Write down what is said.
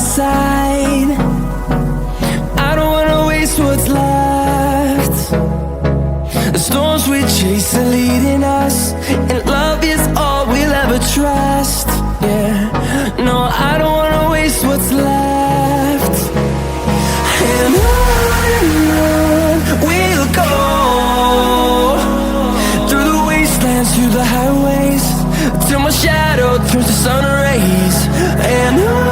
side. I don't wanna waste what's left. The storms we chase are leading us, and love is all we'll ever trust. Yeah, no, I don't wanna waste what's left. And on we'll go, through the wastelands, through the highways, till my shadow turns to sun rays. And on